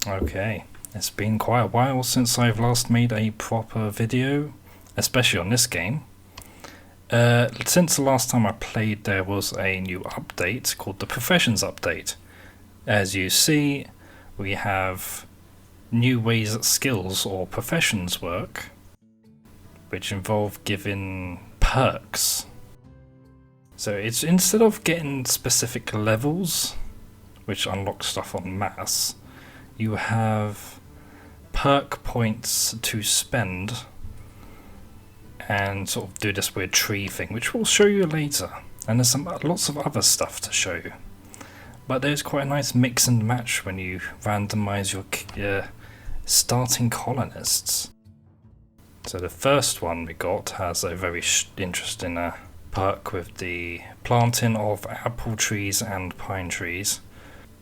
Okay, it's been quite a while since I've last made a proper video, especially on this game. Since the last time I played, there was a new update called the Professions update. As you see, we have new ways that skills or professions work, which involve giving perks. So it's instead of getting specific levels, which unlock stuff en masse, you have perk points to spend and sort of do this weird tree thing, which we'll show you later. And there's lots of other stuff to show you. But there's quite a nice mix and match when you randomize your starting colonists. So the first one we got has a very interesting perk with the planting of apple trees and pine trees.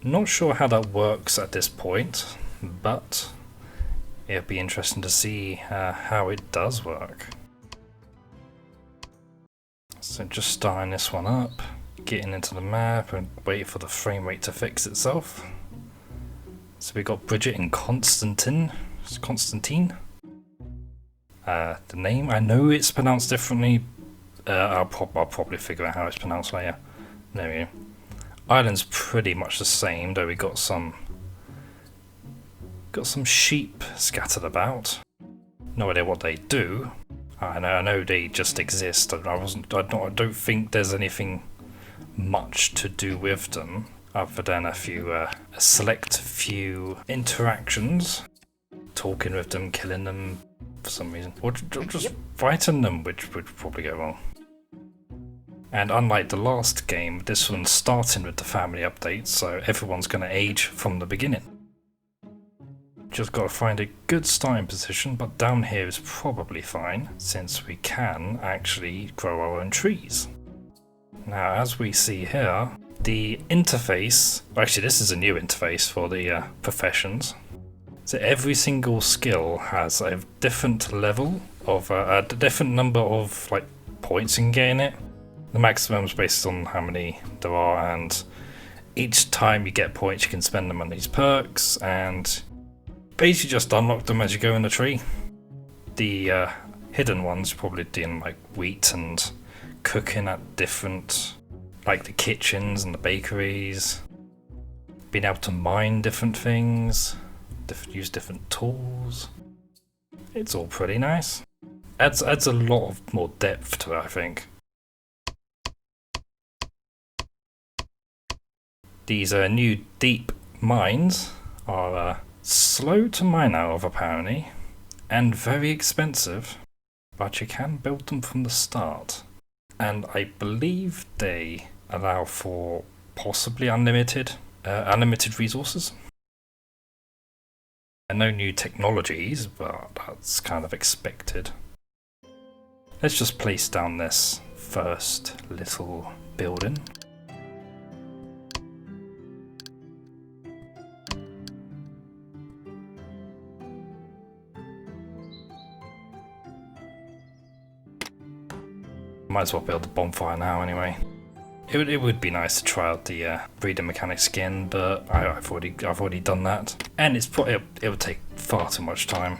Not sure how that works at this point, but it'll be interesting to see how it does work. So just starting this one up, getting into the map and waiting for the frame rate to fix itself. So we got Bridget and Constantine. The name, I know it's pronounced differently. I'll probably figure out how it's pronounced later. There we go. Island's pretty much the same, though we got some sheep scattered about. No idea what they do. I know they just exist. I don't think there's anything much to do with them, other than a select few interactions, talking with them, killing them for some reason, or just fighting them, which would probably go wrong. And unlike the last game, this one's starting with the family update, so everyone's going to age from the beginning. Just got to find a good starting position, but down here is probably fine, since we can actually grow our own trees. Now, as we see here, the interface, actually this is a new interface for the professions. So every single skill has a different level of, a different number of points you can get in it. The maximum is based on how many there are, and each time you get points you can spend them on these perks, and basically just unlock them as you go in the tree. The hidden ones probably doing wheat and cooking at different, the kitchens and the bakeries, being able to mine different things, use different tools. It's all pretty nice. Adds a lot of more depth to it, I think. These new deep mines are slow to mine out of apparently, and very expensive, but you can build them from the start. And I believe they allow for possibly unlimited resources. And no new technologies, but that's kind of expected. Let's just place down this first little building. Might as well build the bonfire now anyway. It would be nice to try out the breeding mechanics again, but I've already done that, and it would take far too much time.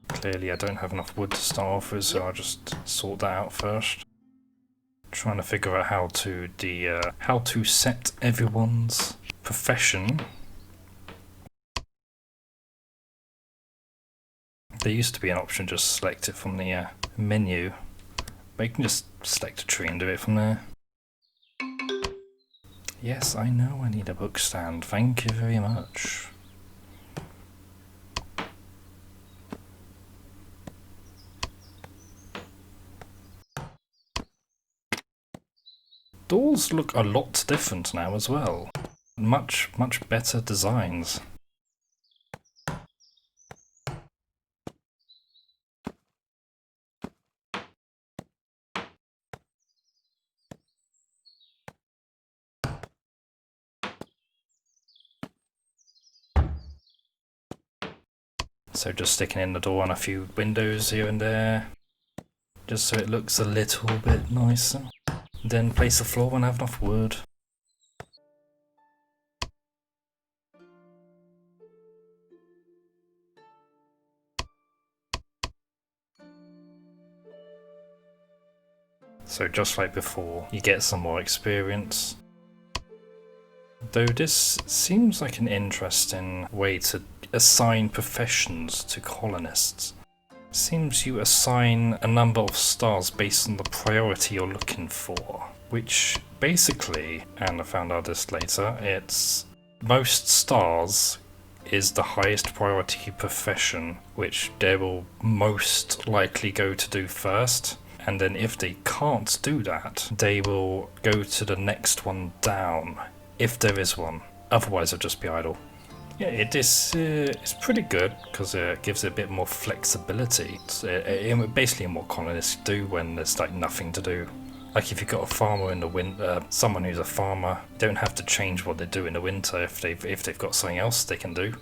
Clearly I don't have enough wood to start off with, so I'll just sort that out first. Trying to figure out how to set everyone's profession. There used to be an option just select it from the menu, but you can just select a tree and do it from there. Yes, I know I need a book stand, thank you very much. Doors look a lot different now as well. Much better designs. So just sticking in the door and a few windows here and there. just so it looks a little bit nicer. Then place the floor when I have enough wood. So just like before, you get some more experience. Though this seems like an interesting way to assign professions to colonists. Seems you assign a number of stars based on the priority you're looking for, which basically, and I found out this later, it's most stars is the highest priority profession which they will most likely go to do first, and then if they can't do that, they will go to the next one down, if there is one. Otherwise it'll just be idle. Yeah, it's pretty good because it gives it a bit more flexibility. It's basically what colonists do when there's like nothing to do. Like if you've got a farmer in the winter, someone who's a farmer, don't have to change what they do in the winter if they've got something else they can do.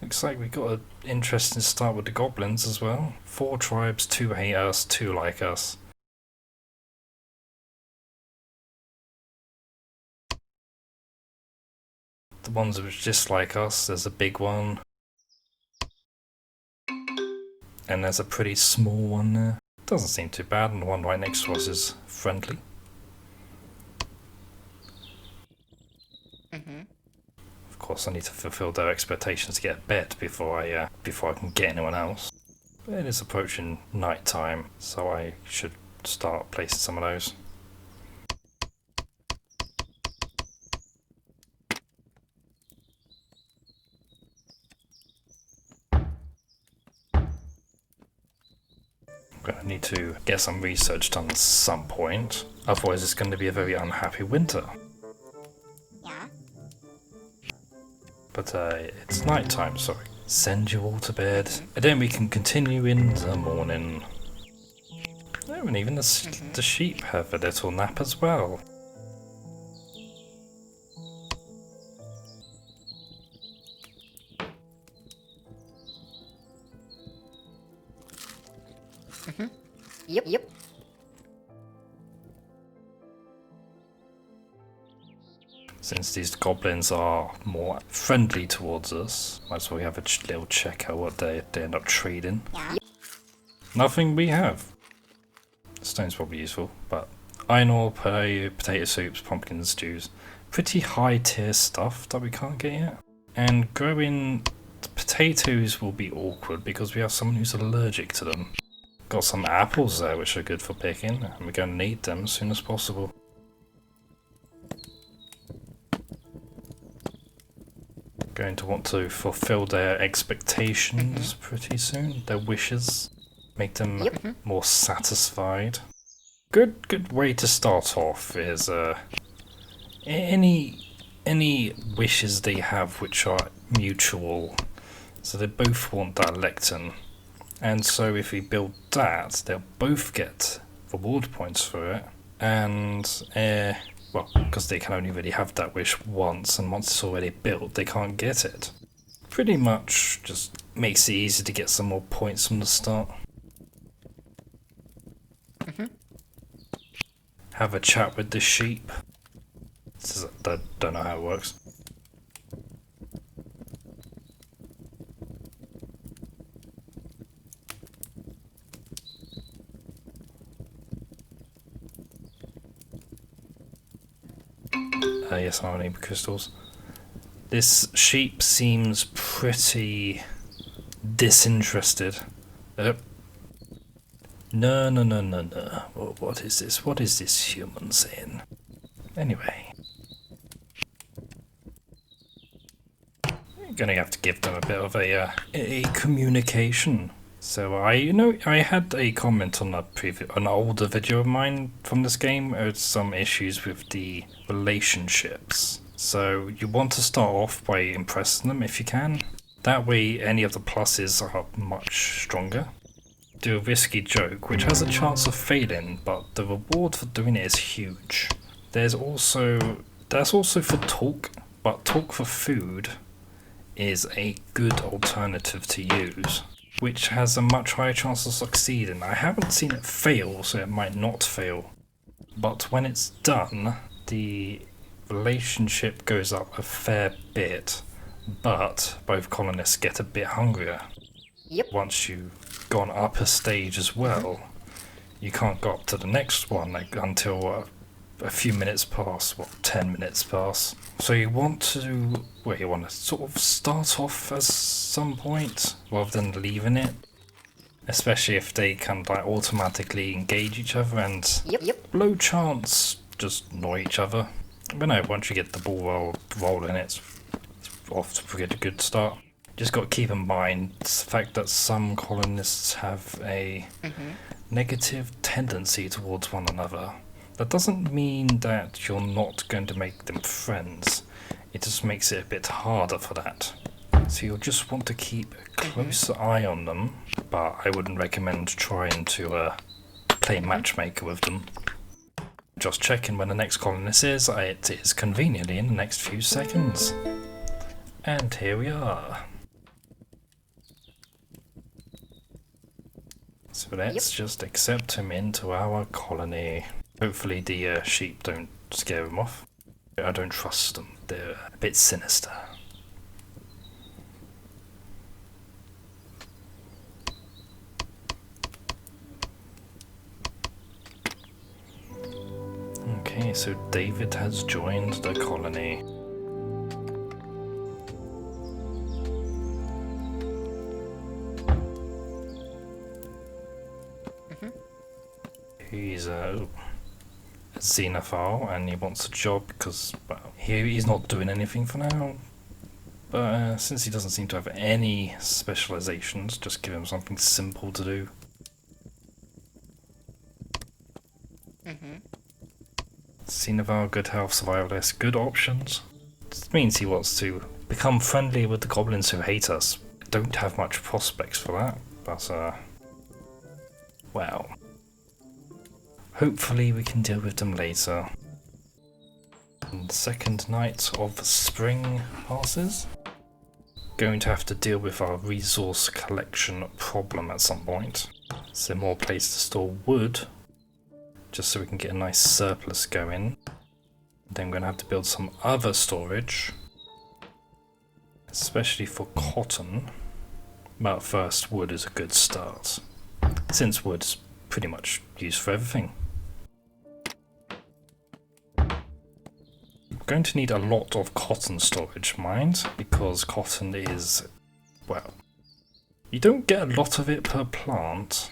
Looks like we got an interesting start with the goblins as well. 4 tribes, 2 hate us, 2 like us. The ones which dislike us, there's a big one. And there's a pretty small one there. Doesn't seem too bad, and the one right next to us is friendly. Of course, I need to fulfill their expectations to get a bet before I can get anyone else. But it is approaching night time, so I should start placing some of those. I'm going to need to get some research done at some point, otherwise it's going to be a very unhappy winter. But it's night time, sorry. Send you all to bed, and then we can continue in the morning. Oh, and even the sheep have a little nap as well. Yep. Since these goblins are more friendly towards us, might as well have a little check out what they end up trading. Yeah. Nothing we have. Stone's probably useful, but iron ore, potato soups, pumpkin stews. Pretty high tier stuff that we can't get yet. And growing potatoes will be awkward because we have someone who's allergic to them. Got some apples there which are good for picking, and we're going to need them as soon as possible. Going to want to fulfill their expectations pretty soon, their wishes, make them more satisfied. Good way to start off is any wishes they have which are mutual. So they both want that lectern, and so if we build that, they'll both get reward points for it, and well, because they can only really have that wish once, and once it's already built, they can't get it. Pretty much just makes it easy to get some more points from the start. Have a chat with the sheep. I don't know how it works. Yes, I need crystals. This sheep seems pretty disinterested. No. What is this? What is this human saying? Anyway. You're gonna have to give them a bit of a communication. So I had a comment on an older video of mine from this game. It's some issues with the relationships. So you want to start off by impressing them if you can. That way any of the pluses are much stronger. Do a risky joke, which has a chance of failing, but the reward for doing it is huge. There's also That's also for talk, but talk for food is a good alternative to use, which has a much higher chance of succeeding. I haven't seen it fail, so it might not fail. But when it's done, the relationship goes up a fair bit, but both colonists get a bit hungrier. Yep. Once you've gone up a stage as well, you can't go up to the next one until a few minutes pass, 10 minutes pass. So you want to sort of start off at some point rather than leaving it. Especially if they can like automatically engage each other and low chance just annoy each other. But no, once you get the ball rolling, it's off to a pretty good start. Just got to keep in mind the fact that some colonists have a negative tendency towards one another. That doesn't mean that you're not going to make them friends. It just makes it a bit harder for that. So you'll just want to keep a close eye on them, but I wouldn't recommend trying to play matchmaker with them. Just checking when the next colonist is. It is conveniently in the next few seconds. And here we are. So let's just accept him into our colony. Hopefully the sheep don't scare him off. I don't trust them. They're a bit sinister. Okay, so David has joined the colony. He's a xenophile and he wants a job because, well, he's not doing anything for now. But since he doesn't seem to have any specializations, just give him something simple to do. Xenophile, good health, survivalist, good options. This means he wants to become friendly with the goblins who hate us. Don't have much prospects for that, but well. Hopefully we can deal with them later. And the second night of spring passes. Going to have to deal with our resource collection problem at some point. Is there more place to store wood? Just so we can get a nice surplus going. Then we're going to have to build some other storage. Especially for cotton. But first, wood is a good start. Since wood's pretty much used for everything. We're going to need a lot of cotton storage, mind, because cotton is, well, you don't get a lot of it per plant,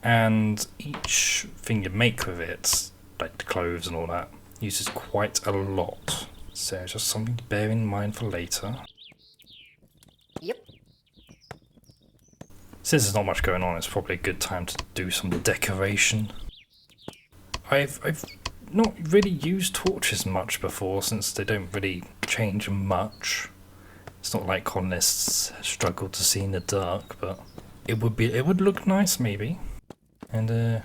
and each thing you make with it, like the clothes and all that, uses quite a lot. So just something to bear in mind for later. Since there's not much going on, it's probably a good time to do some decoration. I've not really used torches much before, since they don't really change much. It's not like colonists struggle to see in the dark, but it would look nice maybe, and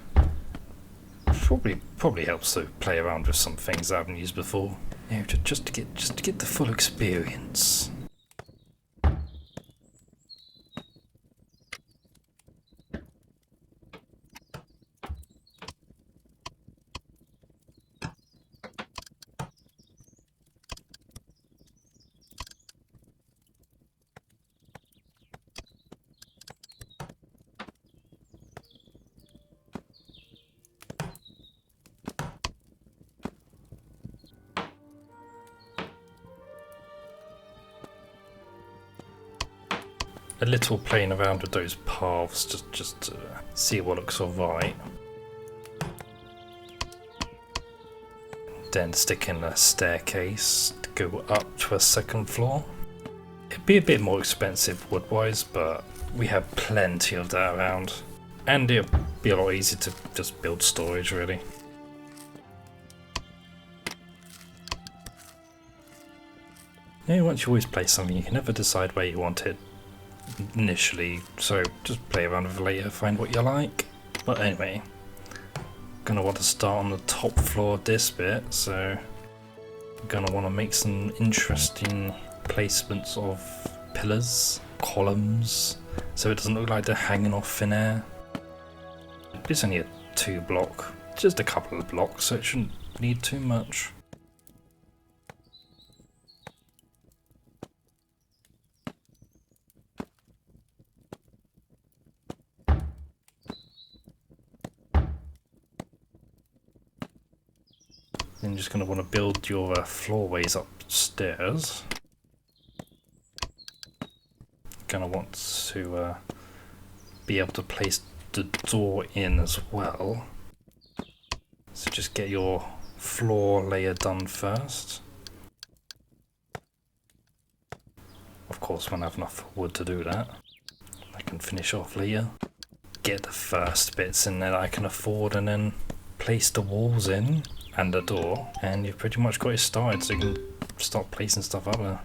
probably helps to play around with some things I haven't used before. You know, just to get the full experience. A little playing around with those paths just to see what looks alright. Then stick in a staircase to go up to a second floor. It'd be a bit more expensive wood-wise, but we have plenty of that around. And it'll be a lot easier to just build storage, really. You know, once you always place something, you can never decide where you want it initially, so just play around with it later, find what you like. But anyway, gonna want to start on the top floor of this bit, so You're gonna want to make some interesting placements of pillars, columns, so it doesn't look like they're hanging off thin air. It's only a 2 block, just a couple of blocks, so it shouldn't need too much. Then you're just going to want to build your floorways upstairs. Going to want to be able to place the door in as well. So just get your floor layer done first. Of course, when I have enough wood to do that, I can finish off later. Get the first bits in there that I can afford, and then place the walls in and the door, and you've pretty much got it started, so you can start placing stuff up there.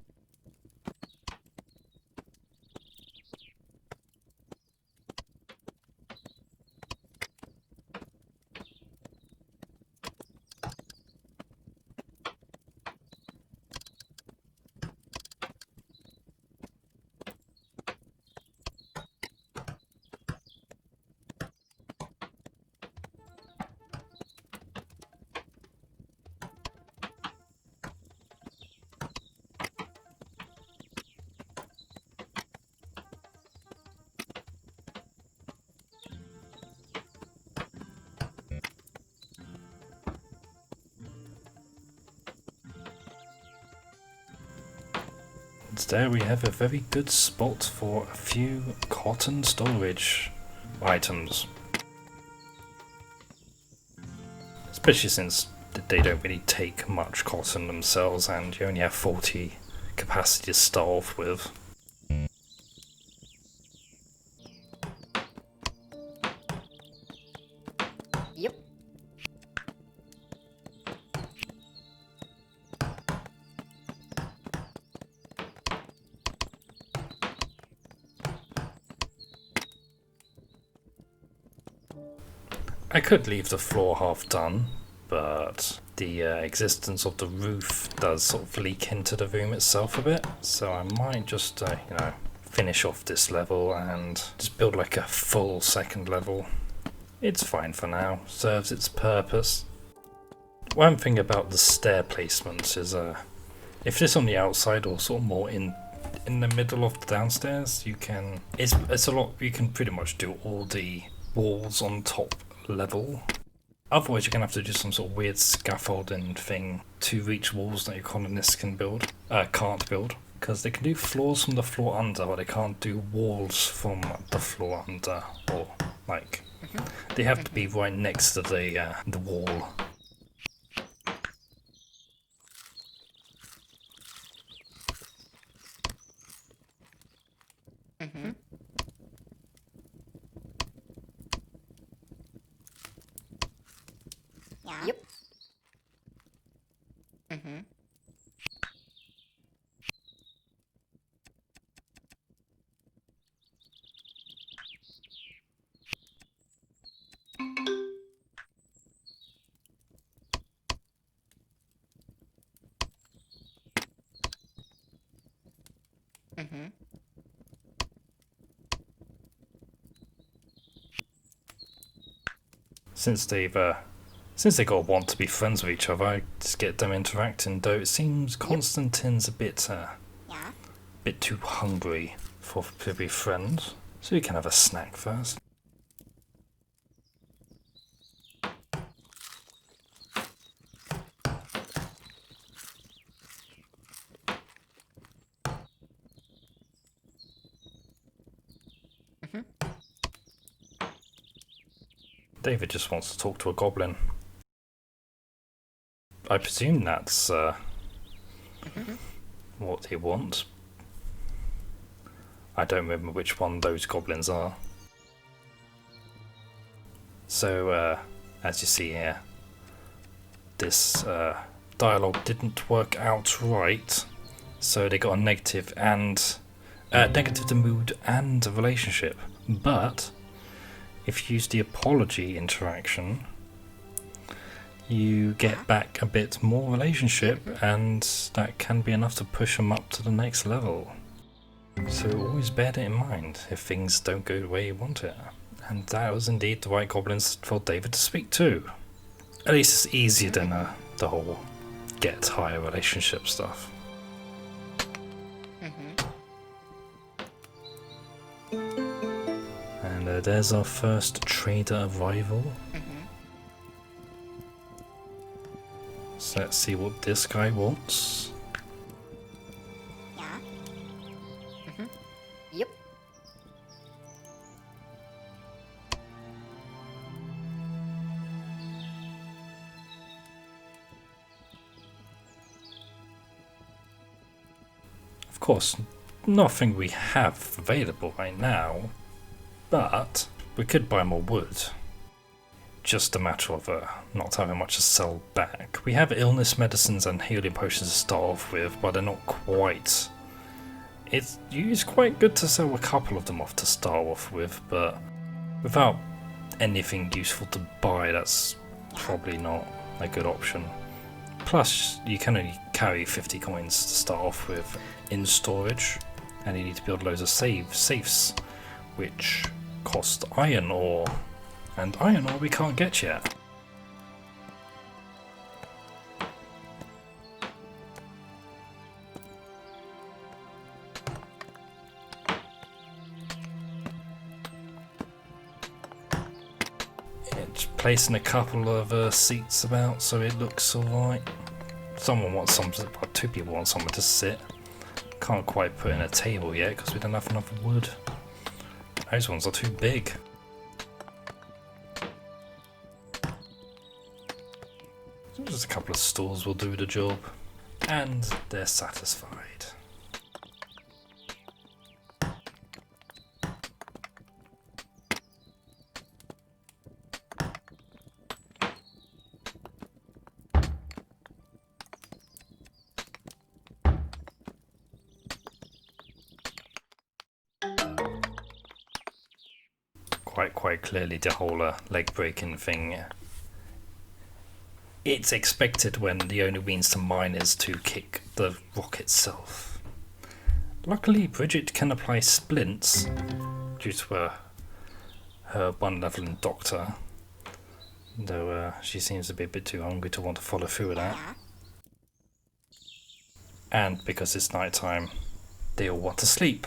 There we have a very good spot for a few cotton storage items. Especially since they don't really take much cotton themselves, and you only have 40 capacity to start off with. Yep. I could leave the floor half done, but the existence of the roof does sort of leak into the room itself a bit, so I might just, finish off this level and just build like a full second level. It's fine for now, serves its purpose. One thing about the stair placements is, if it's on the outside or sort of more in the middle of the downstairs, you can, it's a lot, you can pretty much do all the walls on top level. Otherwise you're going to have to do some sort of weird scaffolding thing to reach walls that your colonists can't build, because they can do floors from the floor under, but they can't do walls from the floor under, or like they have to be right next to the wall. Yeah. Yep. Mm-hmm. Mm-hmm. Since they got to want to be friends with each other, I just get them interacting, though it seems Constantine's a bit too hungry to be friends, so you can have a snack first. David just wants to talk to a goblin. I presume that's what he wants. I don't remember which one those goblins are. So, as you see here, this dialogue didn't work out right, so they got a negative to mood and the relationship. But if you use the apology interaction, you get back a bit more relationship, and that can be enough to push them up to the next level. So always bear that in mind if things don't go the way you want it. And that was indeed the right goblins for David to speak to. At least it's easier than the whole get higher relationship stuff. And there's our first trader arrival. So let's see what this guy wants. Yep. Of course, nothing we have available right now, but we could buy more wood. Just a matter of not having much to sell back. We have illness medicines and healing potions to start off with, but they're not quite... It's quite good to sell a couple of them off to start off with, but without anything useful to buy, that's probably not a good option. Plus, you can only carry 50 coins to start off with in storage, and you need to build loads of safes, which cost iron ore, and iron ore we can't get yet. It's placing a couple of seats about so it looks alright. Someone wants two people want somewhere to sit. Can't quite put in a table yet because we don't have enough wood. Those ones are too big. Just a couple of stools will do the job. And they're satisfied. Quite clearly the whole leg breaking thing. It's expected when the only means to mine is to kick the rock itself. Luckily, Bridget can apply splints due to her one-leveling doctor, though she seems to be a bit too hungry to want to follow through with that. And because it's night time, they all want to sleep.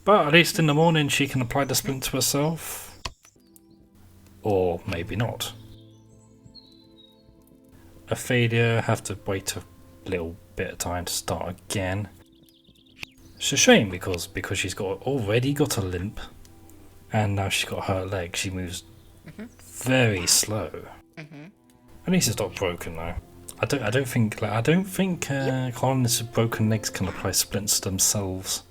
But at least in the morning she can apply the splint to herself. Or maybe not. A failure, have to wait a little bit of time to start again. It's a shame because she's already got a limp, and now she's got her leg. She moves very slow. At least it's not broken though. I don't think colonists with broken legs can apply splints themselves.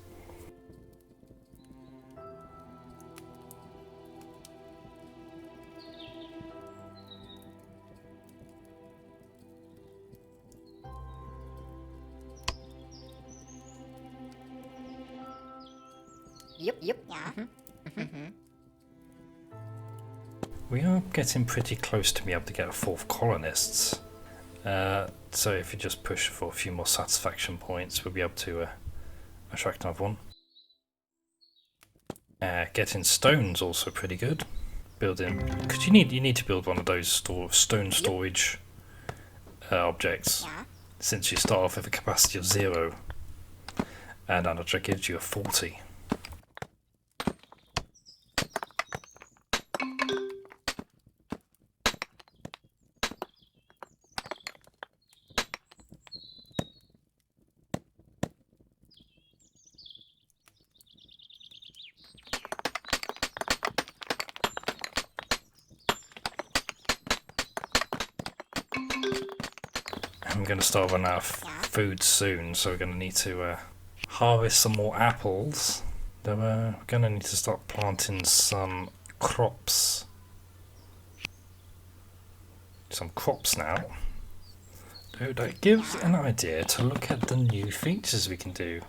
Yep. We are getting pretty close to being able to get a fourth colonists. So if you just push for a few more satisfaction points, we'll be able to attract another one. Getting stone's also pretty good. Building, because you need to build one of those stone storage objects, since you start off with a capacity of 0, and that gives you a 40. I'm going to start running out of food soon, so we're going to need to harvest some more apples. Then we're going to need to start planting some crops. Now. So that gives an idea to look at the new features we can do.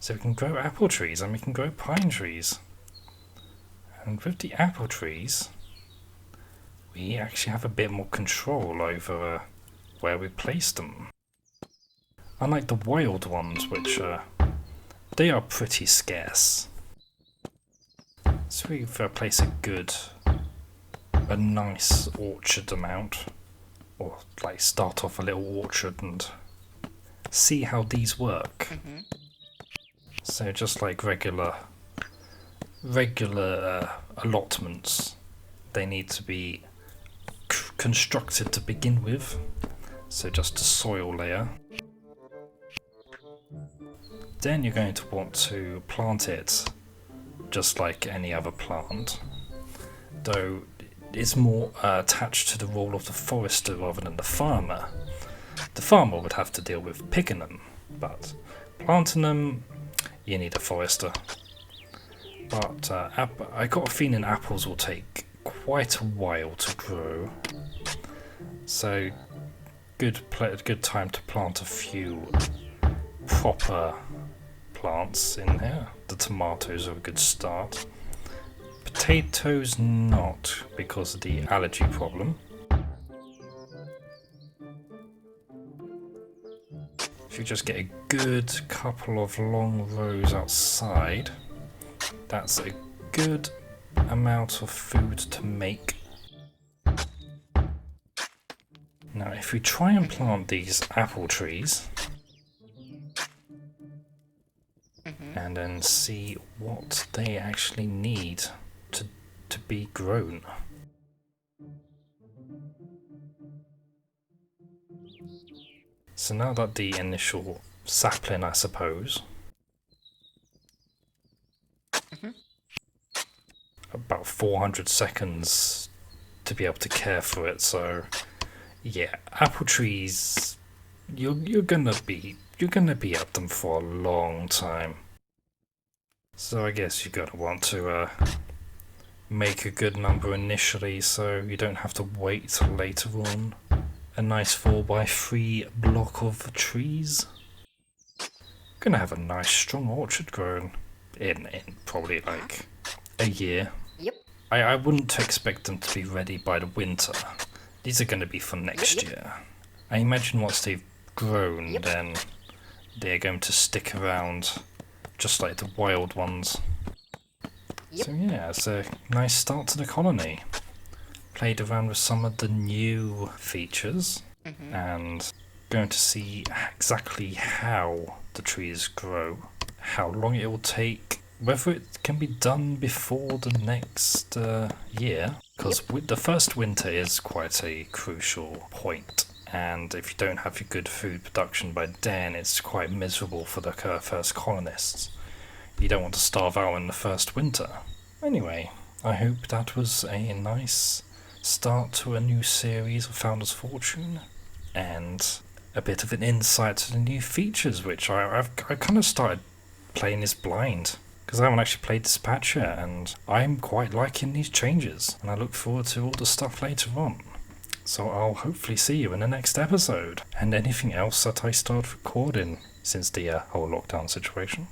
So we can grow apple trees and we can grow pine trees. And with the apple trees, we actually have a bit more control over where we place them. Unlike the wild ones, which they are pretty scarce. So we place a nice orchard amount, or like start off a little orchard and see how these work. So just like regular allotments, they need to be constructed to begin with. So just a soil layer. Then you're going to want to plant it just like any other plant, though it's more attached to the role of the forester rather than the farmer. The farmer would have to deal with picking them, but planting them, you need a forester. But I got a feeling apples will take quite a while to grow, so good time to plant a few proper plants in here. The tomatoes are a good start. Potatoes not, because of the allergy problem. If you just get a good couple of long rows outside, that's a good amount of food to make. Now if we try and plant these apple trees and then see what they actually need to be grown. So now that the initial sapling, I suppose, about 400 seconds to be able to care for it, so yeah, apple trees, you're gonna be at them for a long time. So I guess you're gonna want to make a good number initially so you don't have to wait till later on. A nice 4x3 block of trees. Gonna have a nice strong orchard grown in probably like a year. Yep. I wouldn't expect them to be ready by the winter. These are gonna be for next year. I imagine once they've grown, then they're going to stick around just like the wild ones. So yeah, it's a nice start to the colony. Played around with some of the new features and going to see exactly how the trees grow, how long it will take, whether it can be done before the next year, because the first winter is quite a crucial point, and if you don't have your good food production by then, it's quite miserable for the first colonists. You don't want to starve out in the first winter. Anyway, I hope that was a nice start to a new series of Founder's Fortune, and a bit of an insight to the new features, which I kind of started playing this blind, because I haven't actually played this patch yet, and I'm quite liking these changes, and I look forward to all the stuff later on. So I'll hopefully see you in the next episode, and anything else that I start recording since the whole lockdown situation.